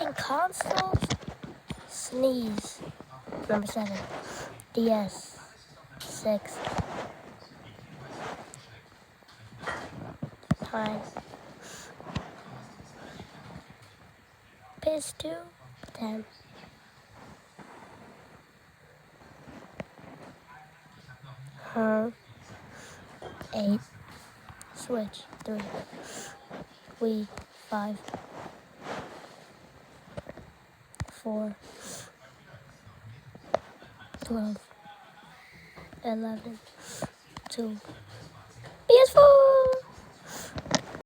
gaming consoles, Sneeze. Number 7. DS. 6. 9. PS2. 10. 8. Switch. 3. Wii. 5. 4. 12. 11. 2. PS4.